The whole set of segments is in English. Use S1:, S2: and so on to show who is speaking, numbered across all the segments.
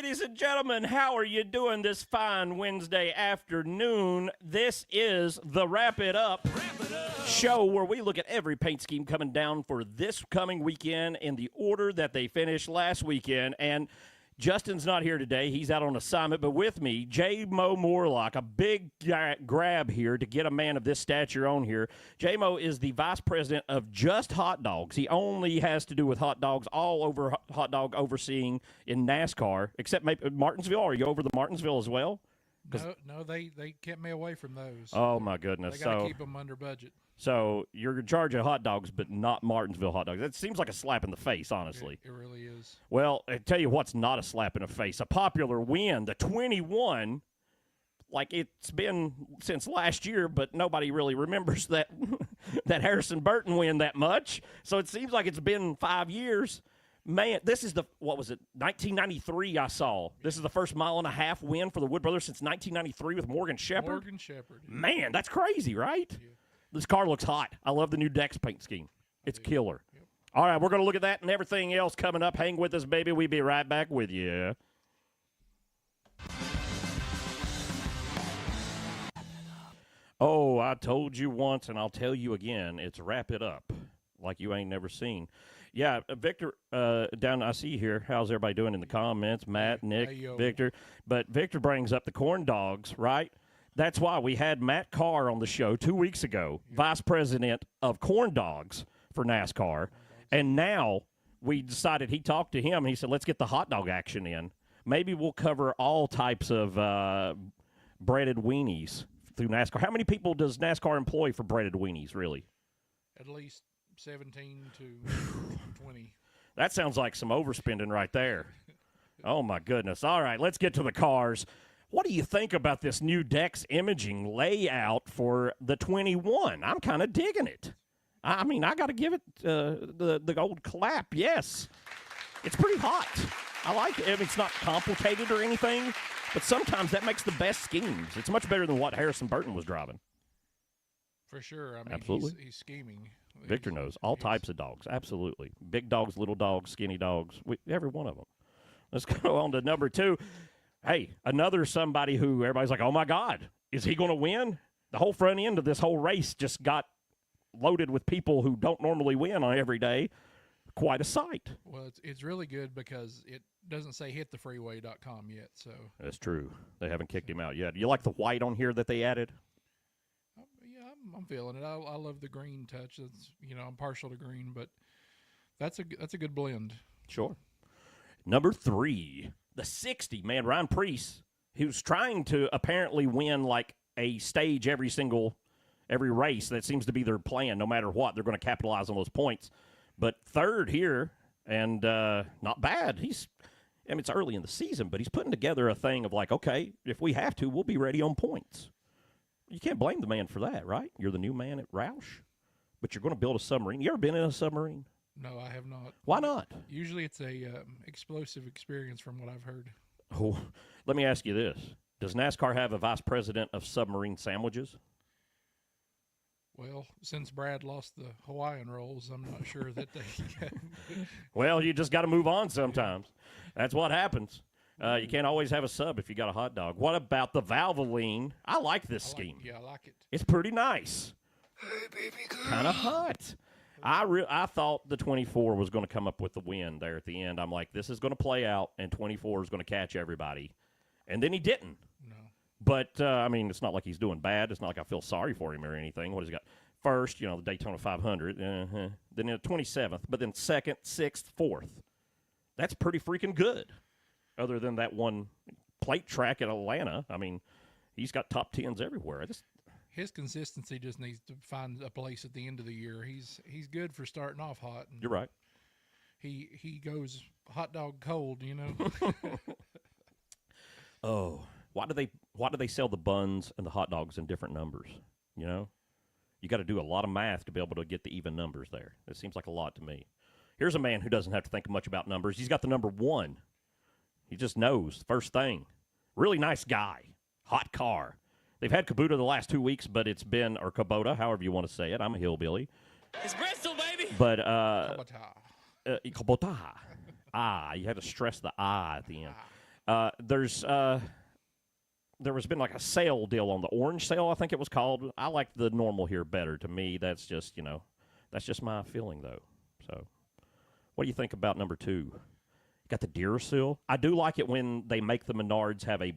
S1: ladies and gentlemen, how are you doing this fine Wednesday afternoon? This is the Wrap It Up show where we look at every paint scheme coming down for this coming weekend in the order that they finished last weekend. And Justin's not here today. He's out on assignment. But with me, J-Mo Morlock, a big grab here to get a man of this stature on here. J-Mo is the vice president of just hot dogs. He only has to do with hot dogs, all over hot dog overseeing in NASCAR, except maybe Martinsville. Are you over the Martinsville as well?
S2: No, they kept me away from those.
S1: Oh, my goodness.
S2: They got to keep them under budget.
S1: So you're in charge of hot dogs, but not Martinsville hot dogs. That seems like a slap in the face, honestly.
S2: It really is.
S1: Well, I tell you what's not a slap in the face. A popular win, the 21, like it's been since last year, but nobody really remembers that that Harrison Burton win that much. So it seems like it's been 5 years. Man, this is 1993 I saw. This is the first mile-and-a-half win for the Wood Brothers since 1993 with Morgan Shepherd.
S2: Morgan Shepherd.
S1: Man, that's crazy, right?
S2: Yeah.
S1: This car looks hot. I love the new Dex paint scheme. It's killer. Yep. All right, we're going to look at that and everything else coming up. Hang with us, baby. We'll be right back with you. Oh, I told you once, and I'll tell you again. It's Wrap It Up, like you ain't never seen. Yeah, Victor, down I see here. How's everybody doing in the comments? Matt, Nick, Victor. But Victor brings up the corn dogs, right? That's why we had Matt Carr on the show 2 weeks ago, vice president of corn dogs for NASCAR. And now we decided, he talked to him, and he said, let's get the hot dog action in. Maybe we'll cover all types of breaded weenies through NASCAR. How many people does NASCAR employ for breaded weenies, really?
S2: At least 17 to 20.
S1: That sounds like some overspending right there. Oh, my goodness. All right, let's get to the cars. What do you think about this new Dex imaging layout for the 21? I'm kind of digging it. I mean, I got to give it the old clap. Yes. It's pretty hot. I like it. I mean, it's not complicated or anything, but sometimes that makes the best schemes. It's much better than what Harrison Burton was driving.
S2: For sure. I mean,
S1: absolutely.
S2: He's scheming.
S1: Victor knows. All types of dogs. Absolutely. Big dogs, little dogs, skinny dogs, every one of them. Let's go on to number 2. Hey, another somebody who everybody's like, oh, my God, is he going to win? The whole front end of this whole race just got loaded with people who don't normally win on every day. Quite a sight.
S2: Well, it's really good because it doesn't say hitthefreeway.com yet. So
S1: that's true. They haven't kicked him out yet. You like the white on here that they added?
S2: Yeah, I'm feeling it. I love the green touch. That's, I'm partial to green, but that's a good blend.
S1: Sure. Number 3. The 60, man, Ryan Preece, he was trying to apparently win like a stage every race. That seems to be their plan. No matter what, they're going to capitalize on those points. But third here, and not bad. It's early in the season, but he's putting together a thing of like, okay, if we have to, we'll be ready on points. You can't blame the man for that, right? You're the new man at Roush, but you're going to build a submarine. You ever been in a submarine?
S2: No, I have not.
S1: Why not?
S2: Usually it's a explosive experience from what I've heard.
S1: Oh, let me ask you this. Does NASCAR have a vice president of submarine sandwiches?
S2: Well, since Brad lost the Hawaiian rolls, I'm not sure that they can.
S1: Well, you just got to move on sometimes. That's what happens. You can't always have a sub if you got a hot dog. What about the Valvoline? I like this scheme.
S2: Yeah, I like it.
S1: It's pretty nice.
S2: Hey, baby girl.
S1: Kind of hot. I thought the 24 was going to come up with the win there at the end. I'm like, this is going to play out, and 24 is going to catch everybody. And then he didn't.
S2: No.
S1: But, it's not like he's doing bad. It's not like I feel sorry for him or anything. What has he got? First, the Daytona 500. Then the 27th. But then 2nd, 6th, 4th. That's pretty freaking good. Other than that one plate track at Atlanta. He's got top 10s everywhere.
S2: His consistency just needs to find a place at the end of the year. He's good for starting off hot. And
S1: you're right.
S2: He goes hot dog cold,
S1: Oh, why do they sell the buns and the hot dogs in different numbers? You got to do a lot of math to be able to get the even numbers there. It seems like a lot to me. Here's a man who doesn't have to think much about numbers. He's got the number 1. He just knows first thing. Really nice guy. Hot car. They've had Kubota the last 2 weeks, but it's been, or Kubota, however you want to say it. I'm a hillbilly.
S3: It's Bristol, baby.
S1: But,
S2: Kubota.
S1: Kubota. You had to stress the I at the end. There was been like a sale deal on the orange sale, I think it was called. I like the normal here better. To me, that's just, that's just my feeling, though. So what do you think about number 2? Got the deer seal. I do like it when they make the Menards have a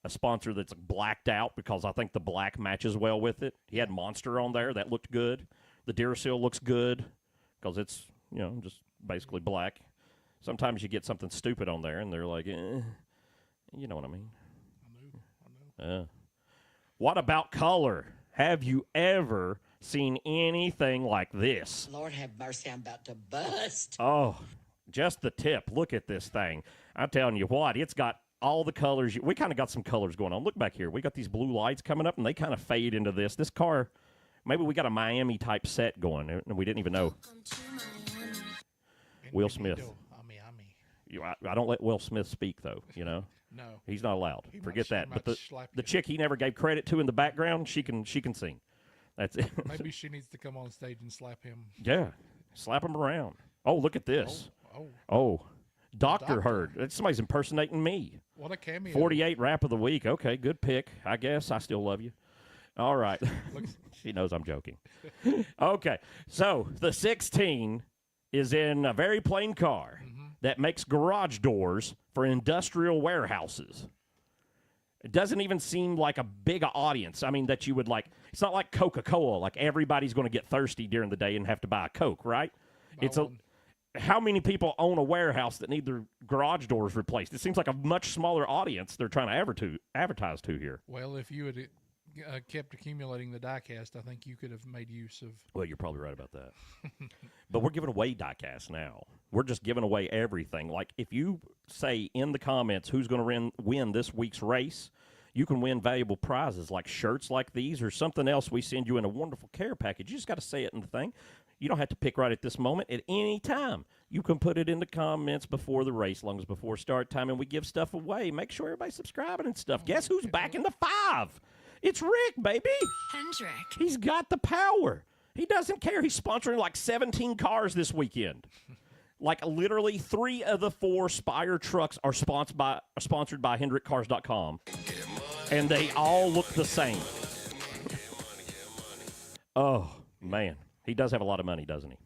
S1: sponsor that's blacked out because I think the black matches well with it. He had Monster on there. That looked good. The deer seal looks good because it's, just basically black. Sometimes you get something stupid on there, and they're like, you know what I mean. I know. What about color? Have you ever seen anything like this?
S4: Lord have mercy, I'm about to bust.
S1: Oh, just the tip. Look at this thing. I'm telling you what, it's got all the colors. We kind of got some colors going on. Look back here. We got these blue lights coming up, and they kind of fade into this. This car, maybe we got a Miami-type set going, and we didn't even know. Will Smith. I don't let Will Smith speak, though,
S2: No.
S1: He's not allowed. Forget that. But the
S2: you.
S1: chick he never gave credit to in the background, she can sing. That's it.
S2: Maybe she needs to come on stage and slap him.
S1: Yeah. Slap him around. Oh, look at this. Oh. Dr. Hurd. Somebody's impersonating me.
S2: What a cameo.
S1: 48 rap of the week. Okay, good pick. I guess I still love you. All right. She knows I'm joking. Okay. So the 16 is in a very plain car that makes garage doors for industrial warehouses. It doesn't even seem like a big audience. I mean, that you would like. It's not like Coca-Cola. Like everybody's going to get thirsty during the day and have to buy a Coke, right? How many people own a warehouse that need their garage doors replaced? It seems like a much smaller audience they're trying to advertise to here.
S2: Well, if you had kept accumulating the die-cast, I think you could have made use of...
S1: Well, you're probably right about that. But we're giving away die-cast now. We're just giving away everything. Like, if you say in the comments who's going to win this week's race, you can win valuable prizes like shirts like these or something else we send you in a wonderful care package. You just got to say it in the thing. You don't have to pick right at this moment. At any time, you can put it in the comments before the race, long as before start time, and we give stuff away. Make sure everybody's subscribing and stuff. Guess who's back in the 5? It's Rick, baby.
S5: Hendrick.
S1: He's got the power. He doesn't care. He's sponsoring like 17 cars this weekend. Like literally 3 of the 4 Spire trucks are sponsored by HendrickCars.com. And they all look the same. Oh, man. He does have a lot of money, doesn't he?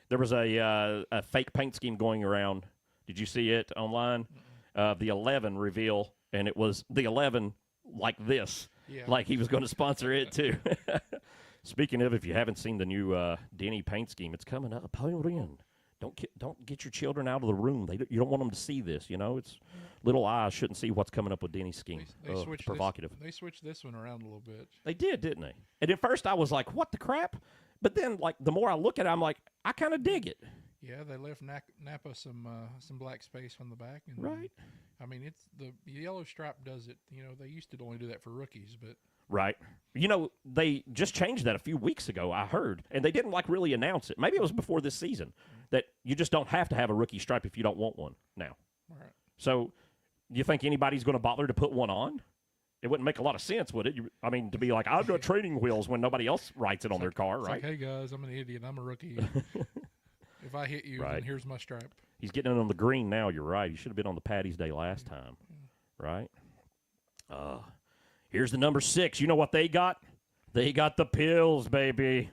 S1: There was a fake paint scheme going around. Did you see it online? The 11 reveal, and it was the 11 like this.
S2: Yeah.
S1: Like he was going to sponsor it, too. Speaking of, if you haven't seen the new Denny paint scheme, it's coming up. Hold in. Don't get your children out of the room. You don't want them to see this, It's little eyes shouldn't see what's coming up with Denny's scheme. It's provocative.
S2: They switched this one around a little bit.
S1: They did, didn't they? And at first I was like, what the crap? But then, like, the more I look at it, I'm like, I kind of dig it.
S2: Yeah, they left Napa some black space on the back. And,
S1: right.
S2: I mean, it's the yellow stripe does it. They used to only do that for rookies, but...
S1: Right. They just changed that a few weeks ago, I heard, and they didn't, like, really announce it. Maybe it was before this season, that you just don't have to have a rookie stripe if you don't want one now.
S2: All right.
S1: So, do you think anybody's going to bother to put one on? It wouldn't make a lot of sense, would it? To be like, I've got training wheels when nobody else writes it on their car, right?
S2: Like, hey, guys, I'm an idiot. I'm a rookie. If I hit you, then here's my stripe.
S1: He's getting it on the green now. You're right. He should have been on the Patty's Day last time, right? Here's the number 6. You know what they got? They got the pills, baby.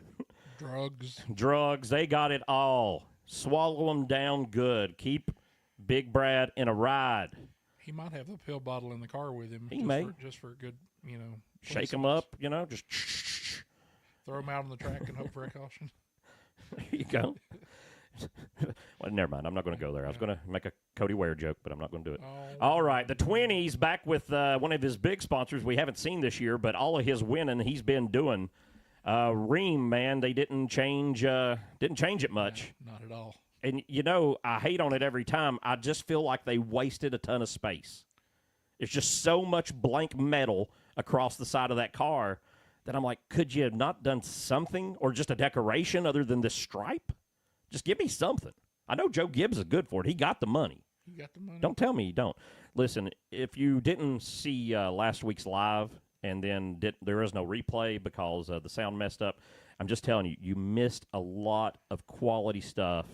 S1: Drugs. They got it all. Swallow them down good. Keep Big Brad in a ride.
S2: He might have the pill bottle in the car with him. Just for a good,
S1: Shake him up, just
S2: throw him out on the track and hope for a caution.
S1: There you go. Well, never mind. I'm not going to go there. I was going to make a Cody Ware joke, but I'm not going to do it. All right. The 20s back with one of his big sponsors we haven't seen this year, but all of his winning he's been doing. Ream, man, they didn't change it much.
S2: No, not at all.
S1: And, I hate on it every time. I just feel like they wasted a ton of space. It's just so much blank metal across the side of that car that I'm like, could you have not done something or just a decoration other than this stripe? Just give me something. I know Joe Gibbs is good for it. He got the money. Don't tell me you don't. Listen, if you didn't see last week's live and then there is no replay because the sound messed up, I'm just telling you, you missed a lot of quality stuff.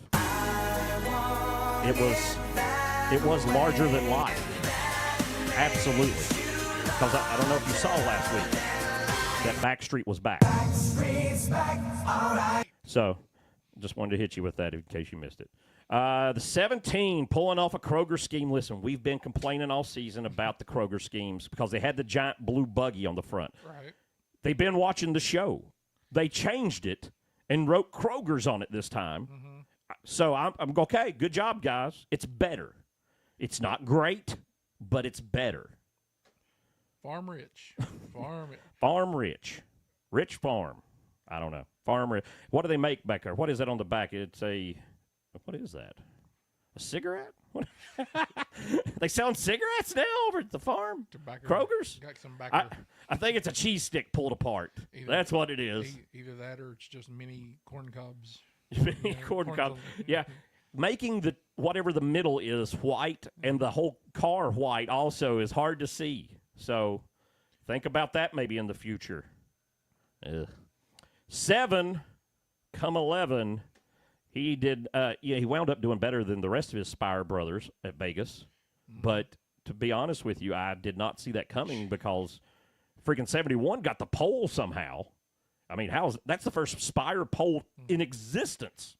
S1: It was larger than life. Absolutely. Because I don't know if you saw last week that Backstreet was back. So, just wanted to hit you with that in case you missed it. The 17 pulling off a Kroger scheme. Listen, we've been complaining all season about the Kroger schemes because they had the giant blue buggy on the front.
S2: Right.
S1: They've been watching the show. They changed it and wrote Kroger's on it this time.
S2: Mm-hmm.
S1: So I'm okay. Good job, guys. It's better. It's not great, but it's better.
S2: Farm rich.
S1: Farm rich. Rich farm. I don't know. Farm rich. What do they make back there? What is that on the back? It's a, what is that? A cigarette? What? They selling cigarettes now over at the farm?
S2: Tobacco.
S1: Kroger's?
S2: Got some backer.
S1: I think it's a cheese stick pulled apart. That's what it is.
S2: Either that or it's just mini corn cobs.
S1: Corn cob. Yeah. Making the whatever the middle is white and the whole car white also is hard to see. So think about that maybe in the future. 7 come 11. He did. He wound up doing better than the rest of his Spire brothers at Vegas. But to be honest with you, I did not see that coming because freaking 71 got the pole somehow. I mean, that's the first Spire pole in existence.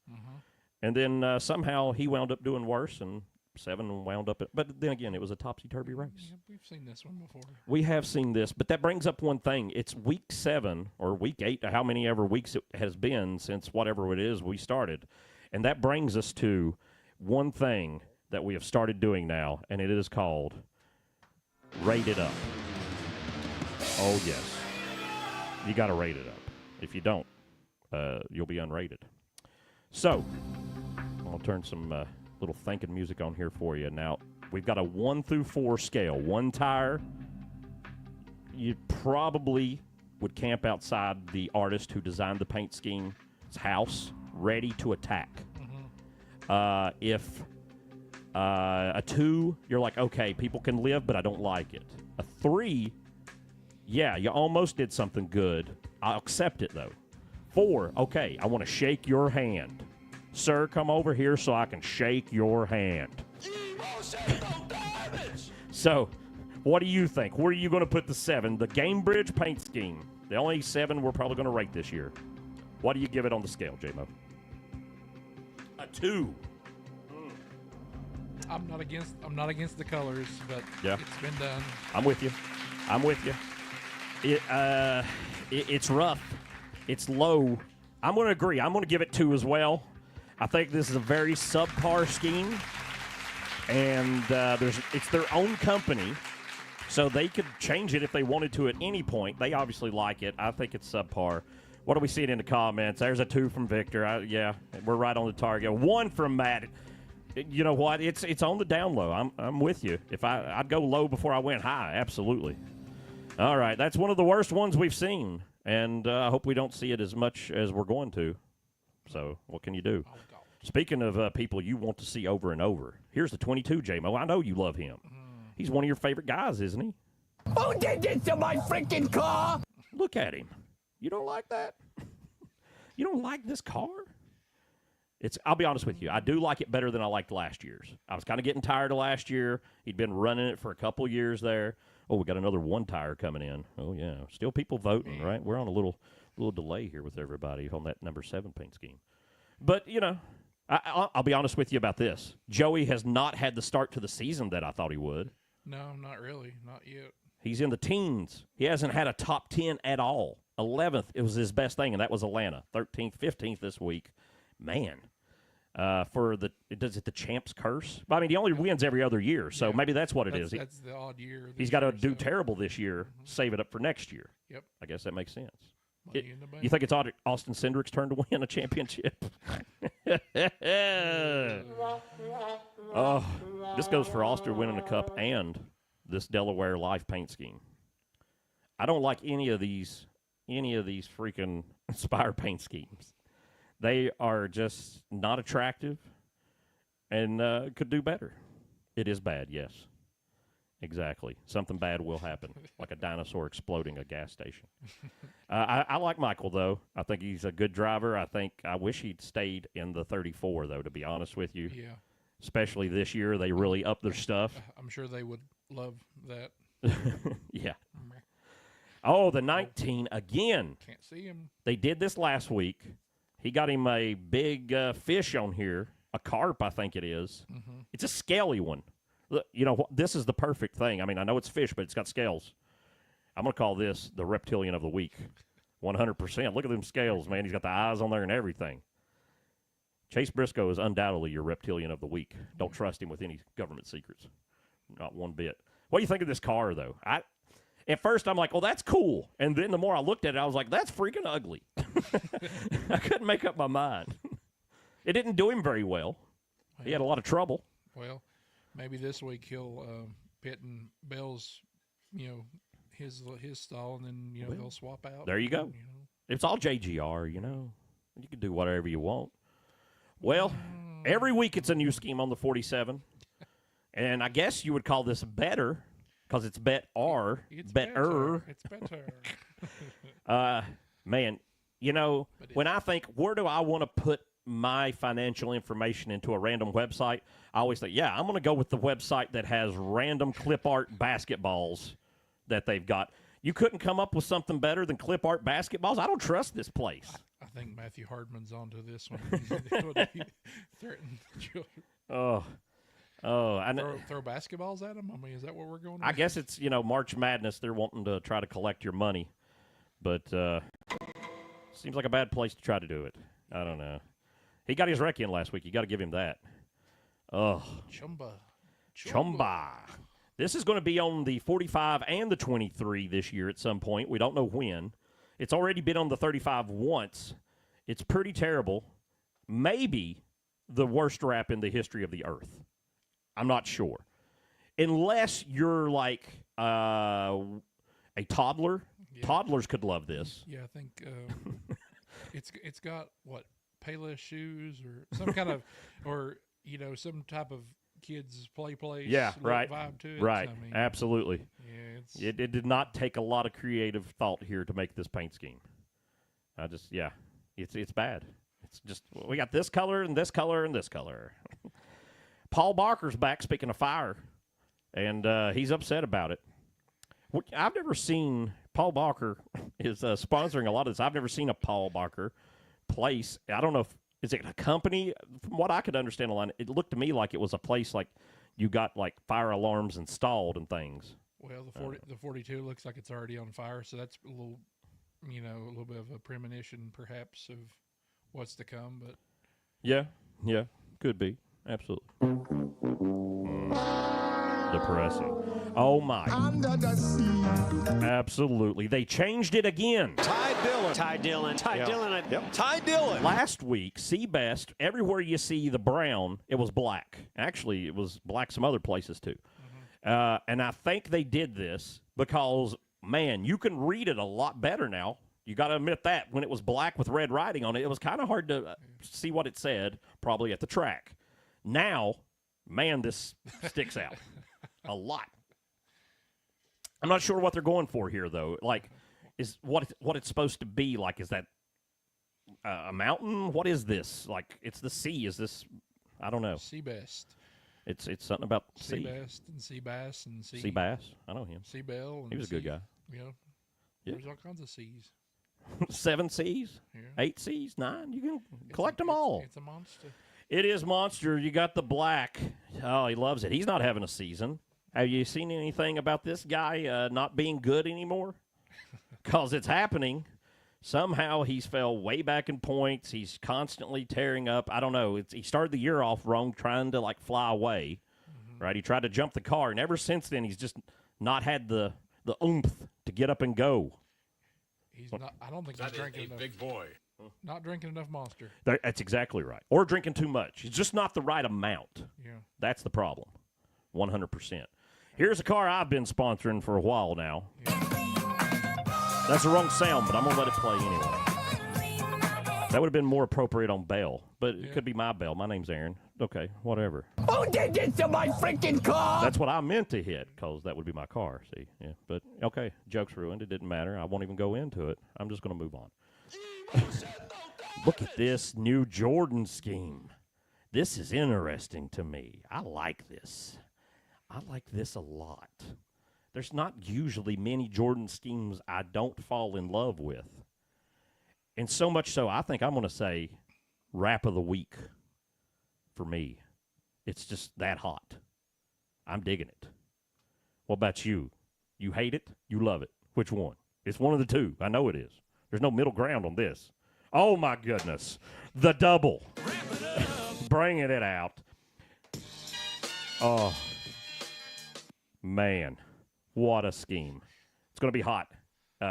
S1: And then somehow he wound up doing worse, and 7 wound up. But then again, it was a topsy-turvy race.
S2: Yeah, we've seen this one before.
S1: We have seen this, but that brings up one thing. It's week 7 or week 8, how many ever weeks it has been since whatever it is we started. And that brings us to one thing that we have started doing now, and it is called Rate It Up. Oh, yes. You got to rate it up. If you don't, you'll be unrated. So, I'll turn some little thinking music on here for you. Now, we've got a 1 through 4 scale. 1 tire, you probably would camp outside the artist who designed the paint scheme's house, ready to attack. If a 2, you're like, okay, people can live, but I don't like it. A 3, yeah, you almost did something good. I'll accept it, though. 4, okay, I want to shake your hand. Sir, come over here so I can shake your hand. So, what do you think? Where are you going to put the 7? The Game Bridge paint scheme. The only 7 we're probably going to rate this year. What do you give it on the scale, J-Mo? A 2.
S2: I'm not against the colors, but
S1: yeah,
S2: it's been done.
S1: I'm with you. It's rough. It's low. I'm going to agree. I'm going to give it 2 as well. I think this is a very subpar scheme, and it's their own company, so they could change it if they wanted to at any point. They obviously like it. I think it's subpar. What are we seeing in the comments? There's a 2 from Victor. Yeah, we're right on the target. 1 from Matt. You know what? It's on the down low. I'm with you. If I'd go low before I went high. Absolutely. All right, that's one of the worst ones we've seen, and I hope we don't see it as much as we're going to. So what can you do?
S2: Oh, God.
S1: Speaking of people you want to see over and over, here's the 22 J-Mo. I know you love him. He's one of your favorite guys, isn't he?
S3: Who did this to my freaking car?
S1: Look at him. You don't like that? You don't like this car? I'll be honest with you. I do like it better than I liked last year's. I was kind of getting tired of last year. He'd been running it for a couple years there. Oh, we got another 1 tire coming in. Oh, yeah. Still people voting, right? We're on a little delay here with everybody on that number 7 paint scheme. But, you know, I'll be honest with you about this. Joey has not had the start to the season that I thought he would.
S2: No, not really. Not yet.
S1: He's in the teens. He hasn't had a top 10 at all. 11th, it was his best thing, and that was Atlanta. 13th, 15th this week. Man. Is it the champ's curse? I mean, he only wins every other year, so maybe that's what it is.
S2: That's the odd year.
S1: He's got to do terrible this year, save it up for next year.
S2: Yep.
S1: I guess that makes sense.
S2: Money in the bank.
S1: You think it's Austin Cindric's turn to win a championship? Oh, this goes for Austin winning a cup and this Delaware Life paint scheme. I don't like any of these freaking Spire paint schemes. They are just not attractive and could do better. It is bad, yes. Exactly. Something bad will happen, like a dinosaur exploding a gas station. I like Michael, though. I think he's a good driver. I wish he'd stayed in the 34, though, to be honest with you.
S2: Yeah.
S1: Especially this year. They really upped their stuff.
S2: I'm sure they would love that.
S1: Yeah. Oh, the 19 again.
S2: Can't see him.
S1: They did this last week. He got him a big fish on here, a carp, I think it is.
S2: Mm-hmm.
S1: It's a scaly one. Look, this is the perfect thing. I mean, I know it's fish, but it's got scales. I'm going to call this the reptilian of the week. 100%. Look at them scales, man. He's got the eyes on there and everything. Chase Briscoe is undoubtedly your reptilian of the week. Don't trust him with any government secrets. Not one bit. What do you think of this car, though? At first, I'm like, well, that's cool. And then the more I looked at it, I was like, that's freaking ugly. I couldn't make up my mind. It didn't do him very well. He had a lot of trouble.
S2: Well, maybe this week he'll pit in Bell's, his stall, and then, they'll swap out.
S1: There you go. It's all JGR, You can do whatever you want. Well, every week it's a new scheme on the 47. And I guess you would call this better because it's better.
S2: It's
S1: better.
S2: It's better.
S1: Man, when I think, where do I want to put my financial information into a random website, I always think, I'm going to go with the website that has random clip art basketballs that they've got. You couldn't come up with something better than clip art basketballs? I don't trust this place.
S2: I think Matthew Hardman's onto this one. He threatened the children. I know. Throw basketballs at them? I mean, is that what we're going to
S1: I guess it's, March Madness. They're wanting to try to collect your money. But seems like a bad place to try to do it. I don't know. He got his wreck in last week. You got to give him that. Oh. Chumba. This is going to be on the 45 and the 23 this year at some point. We don't know when. It's already been on the 35 once. It's pretty terrible. Maybe the worst wrap in the history of the earth. I'm not sure. Unless you're like a toddler. Yeah. Toddlers could love this.
S2: Yeah, I think it's got, Payless shoes or some kind of, or, some type of kids place vibe to it.
S1: Right, absolutely.
S2: Yeah,
S1: it did not take a lot of creative thought here to make this paint scheme. It's bad. It's just, we got this color and this color and this color. Paul Barker's back, speaking of fire, and he's upset about it. I've never seen, Paul Barker is sponsoring a lot of this. I've never seen a Paul Barker place. I don't know is it a company? From what I could understand online, it looked to me like it was a place like you got like fire alarms installed and things.
S2: Well, the 42 looks like it's already on fire, so that's a little, a little bit of a premonition perhaps of what's to come. But
S1: yeah, could be. Absolutely. Depressing. Oh, my.
S3: Under the sea.
S1: Absolutely. They changed it again.
S5: Ty Dillon.
S1: Last week, Seabest, everywhere you see the brown, it was black. Actually, it was black some other places, too. Mm-hmm. And I think they did this because, man, you can read it a lot better now. You got to admit that. When it was black with red writing on it, it was kind of hard to see what it said, probably at the track. Now, man, this sticks out a lot. I'm not sure what they're going for here, though. Like, is what it's supposed to be like? Is that a mountain? What is this? Like, it's the sea. Is this? I don't know.
S2: Seabest.
S1: It's something about sea.
S2: Seabest and Seabass and
S1: Seabass. I know him.
S2: Seabell. And
S1: he was a good guy.
S2: Yeah. There's all kinds of C's.
S1: 7 C's, 8 C's, 9. You can collect them all.
S2: It's a monster.
S1: It is monster. You got the black. Oh, he loves it. He's not having a season. Have you seen anything about this guy not being good anymore? Because it's happening. Somehow he's fell way back in points. He's constantly tearing up. I don't know. He started the year off wrong, trying to, like, fly away. Mm-hmm. Right? He tried to jump the car, and ever since then he's just not had the oomph to get up and go.
S2: He's not. I don't think he's drinking enough. Big boy. Not drinking enough Monster.
S1: That's exactly right. Or drinking too much. It's just not the right amount.
S2: Yeah. That's
S1: the problem. 100%. Here's a car I've been sponsoring for a while now. Yeah. That's the wrong sound, but I'm going to let it play anyway. That would have been more appropriate on Bell, but it could be my Bell. My name's Aaron. Okay, whatever.
S3: Who did this to my freaking car?
S1: That's what I meant to hit, because that would be my car, see? Yeah, but, okay, joke's ruined. It didn't matter. I won't even go into it. I'm just going to move on. Look at this new Jordan scheme. This is interesting to me. I like this. I like this a lot. There's not usually many Jordan schemes I don't fall in love with. And so much so, I think I'm going to say wrap of the week for me. It's just that hot. I'm digging it. What about you? You hate it? You love it? Which one? It's one of the two. I know it is. There's no middle ground on this. Oh, my goodness. The double. Bringing it out. Oh, man. What a scheme. It's going to be hot.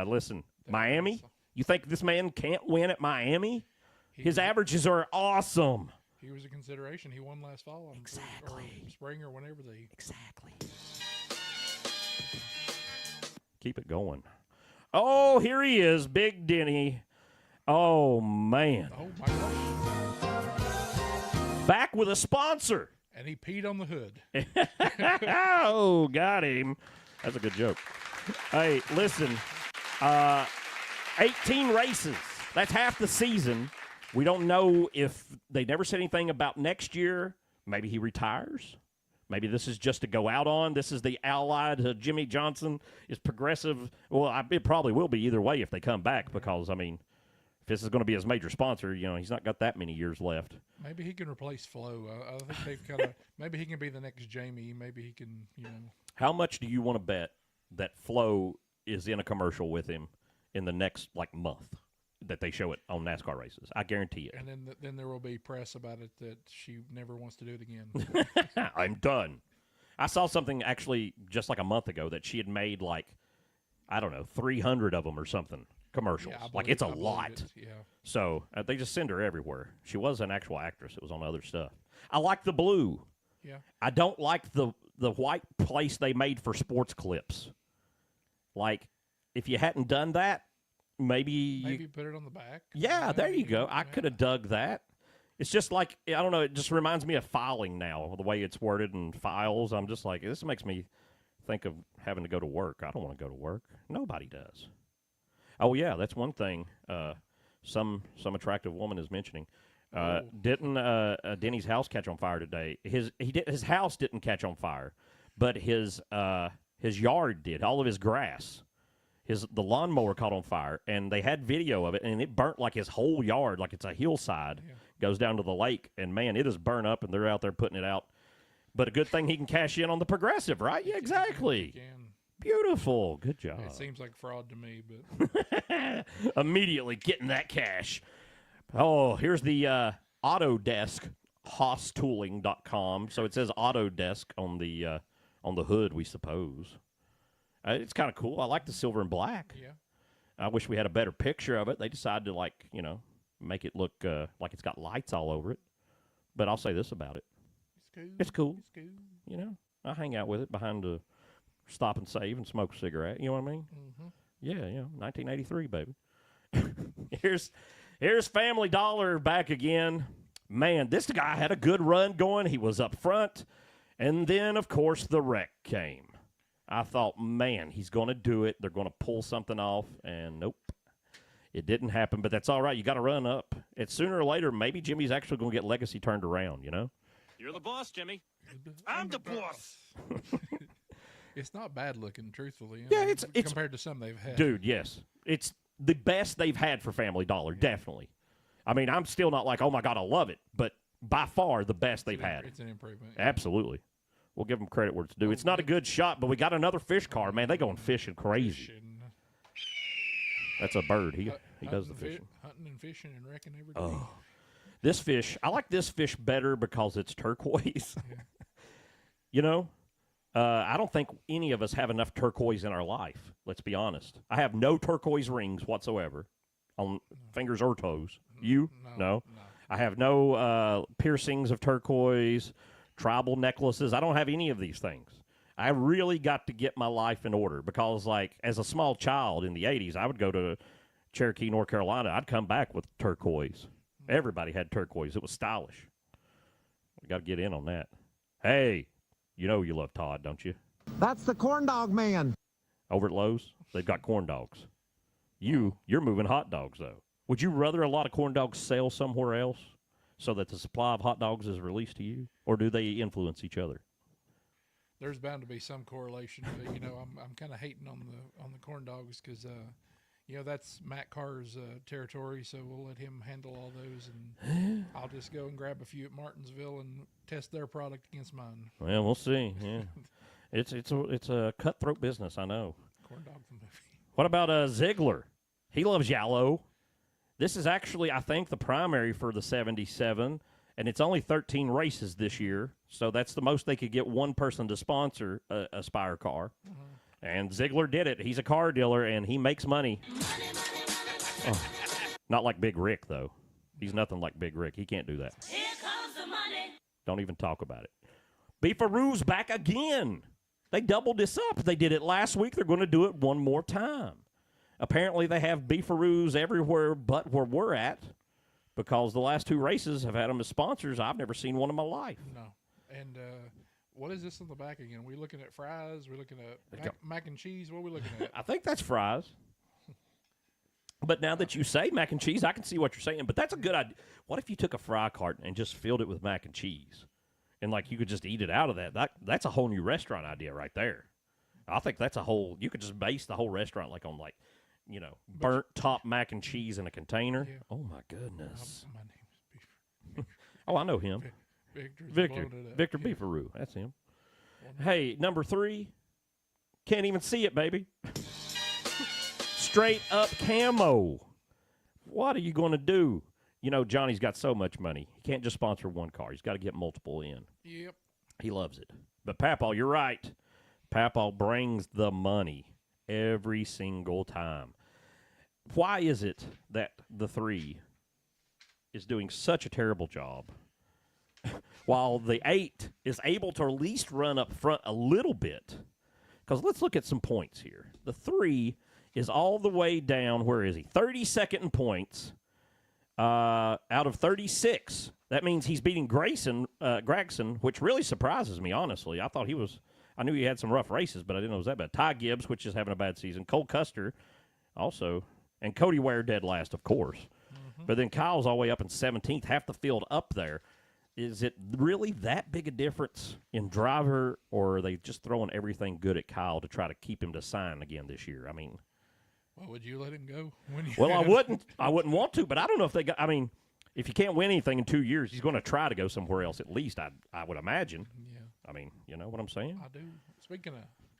S1: Listen, Miami, you think this man can't win at Miami? His averages are awesome.
S2: He was a consideration. He won last fall. Or spring or whenever they.
S1: Exactly. Keep it going. Oh, here he is, Big Denny. Oh, man.
S2: Oh, my gosh.
S1: Back with a sponsor.
S2: And he peed on the hood.
S1: Oh, got him. That's a good joke. Hey, listen, 18 races. That's half the season. We don't know if they never said anything about next year. Maybe he retires. Maybe this is just to go out on. This is the ally to Jimmy Johnson. Is Progressive. Well, it probably will be either way if they come back because, I mean, if this is going to be his major sponsor, you know, he's not got that many years left.
S2: Maybe he can replace Flo. I think they've kind of. Maybe he can be the next Jamie. Maybe he can, you know.
S1: How much do you want to bet that Flo is in a commercial with him in the next, month that they show it on NASCAR races? I guarantee it.
S2: And then there will be press about it that she never wants to do it again.
S1: I'm done. I saw something actually just like a month ago that she had made 300 of them or something, commercials.
S2: Yeah,
S1: it's a lot.
S2: Yeah.
S1: So they just send her everywhere. She was an actual actress. It was on other stuff. I like the blue.
S2: Yeah.
S1: I don't like the white place they made for sports clips. If you hadn't done that, maybe
S2: put it on the back.
S1: Yeah, there you go. I could have dug that. It's just I don't know, it just reminds me of filing now, the way it's worded in files. I'm just like, this makes me think of having to go to work. I don't want to go to work. Nobody does. Oh, yeah, that's one thing some attractive woman is mentioning. Didn't Denny's house catch on fire today? His house didn't catch on fire, but his yard did. All of his grass, the lawnmower caught on fire, and they had video of it, and it burnt his whole yard, like it's a hillside, goes down to the lake, and man, it is burnt up, and they're out there putting it out. But a good thing he can cash in on the Progressive, right? Yeah, exactly. Beautiful. Good job.
S2: It seems like fraud to me, but
S1: immediately getting that cash. Oh, here's the Autodesk, HossTooling.com. So it says Autodesk on the hood, we suppose. It's kind of cool. I like the silver and black.
S2: Yeah.
S1: I wish we had a better picture of it. They decided to, make it look like it's got lights all over it. But I'll say this about it. It's cool. I hang out with it behind the stop and save and smoke a cigarette. You know what I mean?
S2: Mm-hmm.
S1: Yeah, 1983, baby. Here's Family Dollar back again. Man, this guy had a good run going. He was up front. And then, of course, the wreck came. I thought, man, he's going to do it. They're going to pull something off. And nope, it didn't happen. But that's all right. You got to run up. It's sooner or later, maybe Jimmy's actually going to get legacy turned around,
S5: You're the boss, Jimmy. I'm the boss.
S2: It's not bad looking, truthfully.
S1: Yeah, it's
S2: compared to some they've had.
S1: Dude, yes. It's the best they've had for Family Dollar, definitely. I mean, I'm still not like, oh, my God, I love it. But by far the best they've had.
S2: It's an improvement.
S1: Yeah. Absolutely. We'll give them credit where it's due. It's not a good shot, but we got another fish car. Man, they going fishing crazy. That's a bird. He does the fishing.
S2: Hunting and fishing and wrecking every day.
S1: Oh. This fish, I like this fish better because it's turquoise.
S2: Yeah.
S1: I don't think any of us have enough turquoise in our life. Let's be honest. I have no turquoise rings whatsoever on fingers or toes. You? No. I have no piercings of turquoise, tribal necklaces. I don't have any of these things. I really got to get my life in order because, as a small child in the 80s, I would go to Cherokee, North Carolina. I'd come back with turquoise. Everybody had turquoise. It was stylish. We got to get in on that. Hey, you know you love Todd, don't you?
S6: That's the corn dog man.
S1: Over at Lowe's, they've got corn dogs. You're moving hot dogs, though. Would you rather a lot of corn dogs sell somewhere else so that the supply of hot dogs is released to you? Or do they influence each other?
S2: there's bound to be some correlation. But, I'm kind of hating on the corn dogs because that's Matt Carr's territory. So we'll let him handle all those, and I'll just go and grab a few at Martinsville and test their product against mine.
S1: Well, we'll see. Yeah, it's a cutthroat business. I know.
S2: Corn dog the movie.
S1: What about Ziegler? He loves yellow. This is actually, I think, the primary for the 77, and it's only 13 races this year, so that's the most they could get one person to sponsor a Spire car. And Ziegler did it. He's a car dealer, and he makes money. Oh, not like Big Rick, though. He's nothing like Big Rick. He can't do that.
S7: Here comes the money.
S1: Don't even talk about it. Beefaroo's back again. They doubled this up. They did it last week. They're going to do it one more time. Apparently, they have Beefaroo's everywhere but where we're at because the last 2 races have had them as sponsors. I've never seen one in my life.
S2: No. And what is this on the back again? Are we looking at fries? We're looking at mac and cheese? What are we looking at?
S1: I think that's fries. But now that you say mac and cheese, I can see what you're saying. But that's a good idea. What if you took a fry carton and just filled it with mac and cheese? And, you could just eat it out of that. That's a whole new restaurant idea right there. I think that's you could just base the whole restaurant on, burnt top mac and cheese in a container.
S2: Yeah.
S1: Oh, my goodness.
S2: My name is Beef.
S1: Oh, I know him. Victor Beefaroo. That's him. Hey, number 3. Can't even see it, baby. Straight up camo. What are you going to do? Johnny's got so much money. He can't just sponsor one car. He's got to get multiple in.
S2: Yep.
S1: He loves it. But Papaw, you're right. Papaw brings the money every single time. Why is it that the 3 is doing such a terrible job while the 8 is able to at least run up front a little bit? Because let's look at some points here. The 3 is all the way down. Where is he? 32nd in points out of 36. That means he's beating Gregson, which really surprises me, honestly. I knew he had some rough races, but I didn't know it was that bad. Ty Gibbs, which is having a bad season. Cole Custer also. And Cody Ware dead last, of course. But then Kyle's all the way up in 17th, half the field up there. Is it really that big a difference in driver, or are they just throwing everything good at Kyle to try to keep him to sign again this year? I mean,
S2: well, would you let him go?
S1: I wouldn't. I wouldn't want to, but I don't know if they got. I mean, if you can't win anything in 2 years, he's going to try to go somewhere else at least. I would imagine.
S2: Yeah.
S1: I mean, you know what I'm saying?
S2: I do.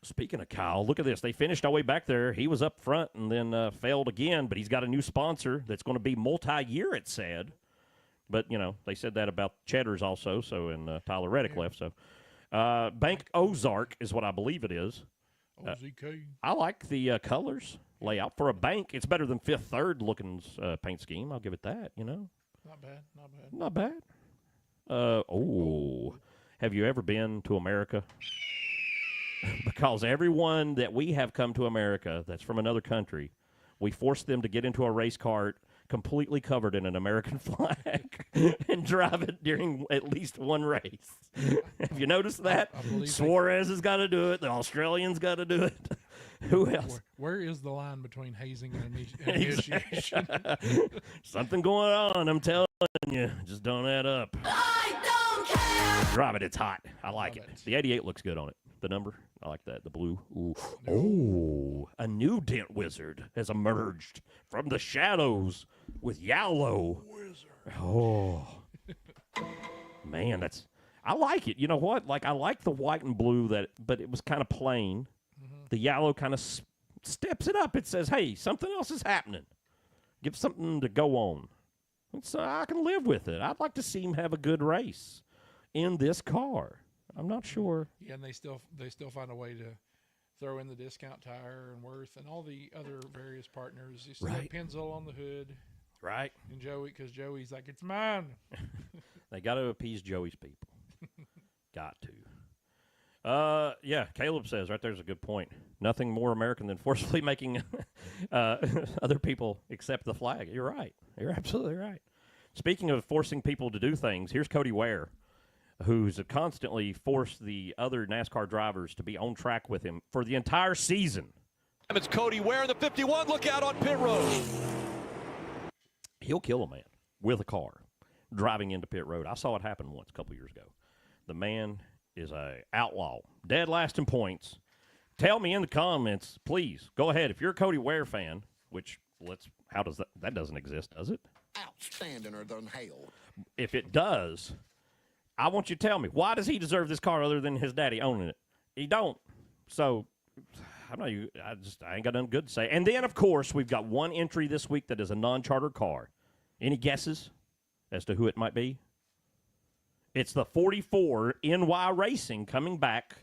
S1: Speaking of Kyle, look at this. They finished all the way back there. He was up front and then failed again, but he's got a new sponsor that's going to be multi-year, it said. But, they said that about Cheddar's also, and Tyler Reddick left. So, Bank Ozark is what I believe it is.
S2: OZK.
S1: I like the colors layout. For a bank, it's better than Fifth Third looking paint scheme. I'll give it that,
S2: Not bad.
S1: Not bad. Have you ever been to America? Because everyone that we have come to America that's from another country, we force them to get into a race cart completely covered in an American flag and drive it during at least one race. Have you noticed that? Suarez has got to do it. The Australians got to do it. Who else?
S2: Where is the line between hazing and initiation?
S1: Something going on, I'm telling you. Just don't add up.
S7: I don't care.
S1: Drive it. It's hot. I like it. The 88 looks good on it. The number, I like that. The blue. Ooh. Oh, a new dent wizard has emerged from the shadows with yellow. Oh, man, I like it. You know what? I like the white and blue, but it was kind of plain. Mm-hmm. The yellow kind of steps it up. It says, hey, something else is happening. Give something to go on. So I can live with it. I'd like to see him have a good race in this car. I'm not sure.
S2: Yeah, and they still find a way to throw in the discount tire and Worth and all the other various partners. You still have Pennzoil on the hood.
S1: Right.
S2: And Joey, because Joey's like, it's mine.
S1: They got to appease Joey's people. Got to. Yeah, Caleb says right there's a good point. Nothing more American than forcefully making other people accept the flag. You're right. You're absolutely right. Speaking of forcing people to do things, here's Cody Ware, who's constantly forced the other NASCAR drivers to be on track with him for the entire season.
S5: It's Cody Ware in the 51. Look out on pit road.
S1: He'll kill a man with a car driving into pit road. I saw it happen once a couple years ago. The man is a outlaw, dead last in points. Tell me in the comments, please. Go ahead. If you're a Cody Ware fan, which how does that doesn't exist, does it?
S3: Outstanding than hell.
S1: If it does, I want you to tell me, why does he deserve this car other than his daddy owning it? He don't. So I ain't got nothing good to say. And then, of course, we've got one entry this week that is a non-charter car. Any guesses as to who it might be? It's the 44 NY Racing coming back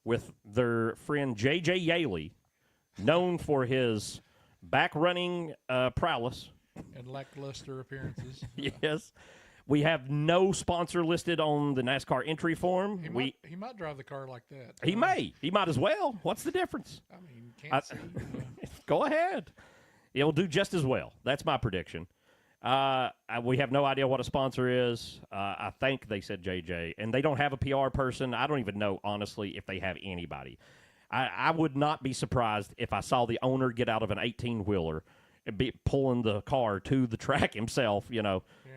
S1: with their friend J.J. Yaley, known for his back-running prowess.
S2: And lackluster appearances.
S1: Yes. We have no sponsor listed on the NASCAR entry form.
S2: He might drive the car like that.
S1: He may. He might as well. What's the difference?
S2: I mean, can't see.
S1: Go ahead. It'll do just as well. That's my prediction. We have no idea what a sponsor is. I think they said JJ, and they don't have a PR person. I don't even know, honestly, if they have anybody. I would not be surprised if I saw the owner get out of an 18-wheeler and be pulling the car to the track himself,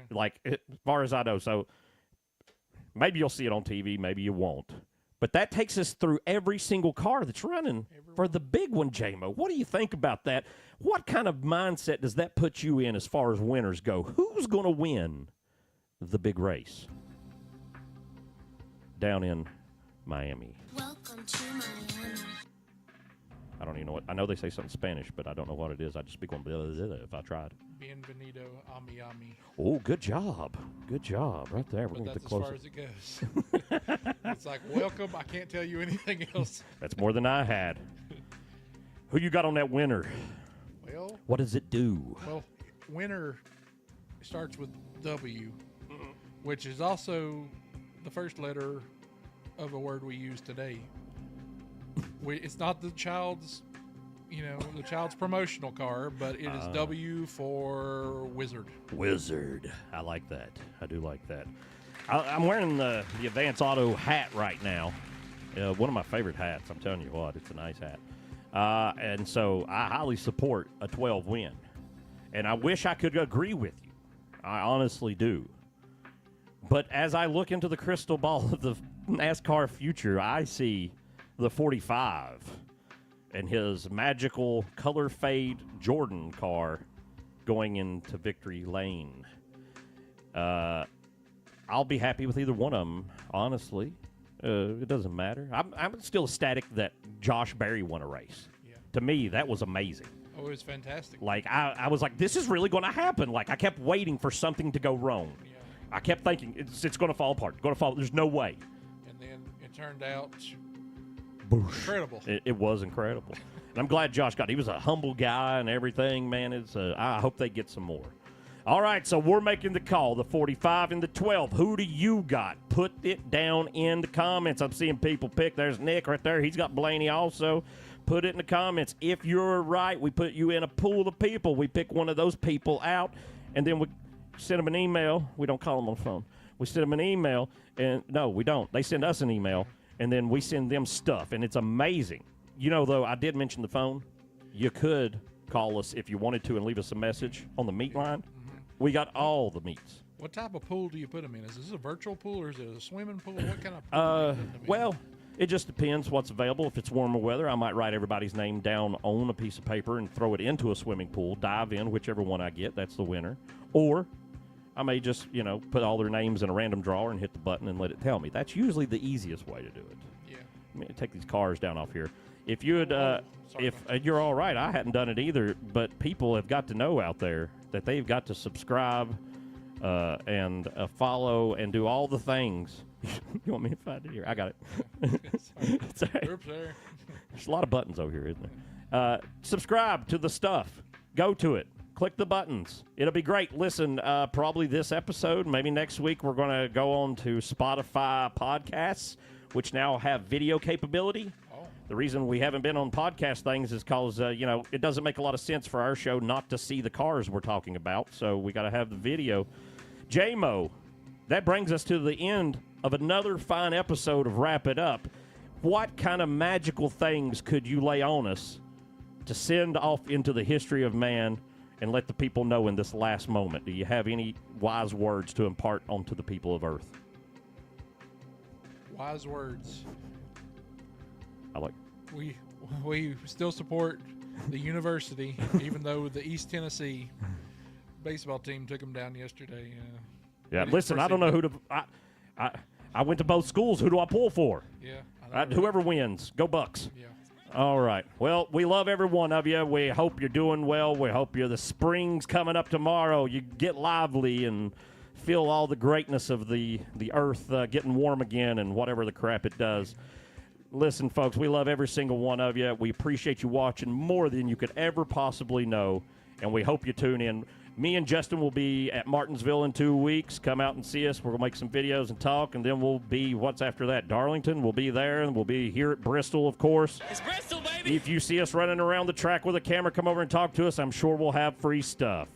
S1: like as far as I know. So maybe you'll see it on TV, maybe you won't. But that takes us through every single car that's running for the big one, J-Mo. What do you think about that? What kind of mindset does that put you in as far as winners go? Who's going to win the big race down in Miami?
S7: Welcome to Miami.
S1: I don't even know what. I know they say something Spanish, but I don't know what it is. I just speak one if I tried.
S2: Bienvenido a Miami.
S1: Oh, good job. Good job. Right there. We're
S2: But
S1: going to
S2: that's
S1: get
S2: as far
S1: closer.
S2: as it goes. It's like, welcome. I can't tell you anything else.
S1: That's more than I had. Who you got on that winner?
S2: Well,
S1: What does it do?
S2: winner starts with W, which is also the first letter of a word we use today. It's not the child's promotional car, but it is W for wizard.
S1: Wizard. I like that. I do like that. I'm wearing the Advance Auto hat right now. One of my favorite hats. I'm telling you what, it's a nice hat. And so I highly support a 12 win. And I wish I could agree with you. I honestly do. But as I look into the crystal ball of the NASCAR future, I see the 45 and his magical color fade Jordan car going into victory lane. I'll be happy with either one of them, honestly. It doesn't matter. I'm still ecstatic that Josh Berry won a race.
S2: Yeah.
S1: To me, that was amazing.
S2: Oh, it was fantastic.
S1: Like, I was like, this is really going to happen. Like, I kept waiting for something to go wrong.
S2: Yeah.
S1: I kept thinking, it's going to fall apart. It's going to fall. There's no way.
S2: And then it turned out
S1: Boosh.
S2: incredible.
S1: It was incredible. And I'm glad Josh got it. He was a humble guy and everything, man. I hope they get some more. All right, so we're making the call, the 45 and the 12. Who do you got? Put it down in the comments. I'm seeing people pick. There's Nick right there. He's got Blaney also. Put it in the comments. If you're right, we put you in a pool of people. We pick one of those people out, and then we send them an email. We don't call them on the phone. We send them an email, and no, we don't. They send us an email, and then we send them stuff, and it's amazing. Though, I did mention the phone. You could call us if you wanted to and leave us a message on the meat line. We got all the meats.
S2: What type of pool do you put them in? Is this a virtual pool or is it a swimming pool? What kind of pool do you put them in?
S1: Well, it just depends what's available. If it's warmer weather, I might write everybody's name down on a piece of paper and throw it into a swimming pool, dive in, whichever one I get, that's the winner. Or I may just, put all their names in a random drawer and hit the button and let it tell me. That's usually the easiest way to do it.
S2: Yeah.
S1: Let me take these cars down off here. If you would,
S2: sorry
S1: if
S2: about that.
S1: you're all right, I hadn't done it either, but people have got to know out there that they've got to subscribe and follow and do all the things. You want me to find it here? I got it. It's all right.
S2: Oops, there.
S1: There's a lot of buttons over here, isn't there? Subscribe to the stuff. Go to it. Click the buttons. It'll be great. Listen, probably this episode, maybe next week, we're going to go on to Spotify podcasts, which now have video capability. The reason we haven't been on podcast things is because, it doesn't make a lot of sense for our show not to see the cars we're talking about, so we got to have the video. J-Mo, that brings us to the end of another fine episode of Wrap It Up. What kind of magical things could you lay on us to send off into the history of man and let the people know in this last moment? Do you have any wise words to impart onto the people of Earth?
S2: Wise words.
S1: I like.
S2: We still support the university, even though the East Tennessee baseball team took them down yesterday.
S1: Yeah, listen, I don't know who to. I went to both schools. Who do I pull for?
S2: Yeah.
S1: Whoever wins, go Bucks.
S2: Yeah.
S1: All right. Well, we love every one of you. We hope you're doing well. We hope the spring's coming up tomorrow. You get lively and feel all the greatness of the earth getting warm again and whatever the crap it does. Listen, folks, we love every single one of you. We appreciate you watching more than you could ever possibly know, and we hope you tune in. Me and Justin will be at Martinsville in 2 weeks. Come out and see us. We're going to make some videos and talk, and then we'll be, what's after that? Darlington. We'll be there, and we'll be here at Bristol, of course.
S5: It's Bristol, baby.
S1: If you see us running around the track with a camera, come over and talk to us. I'm sure we'll have free stuff.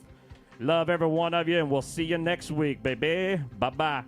S1: Love every one of you, and we'll see you next week, baby. Bye-bye.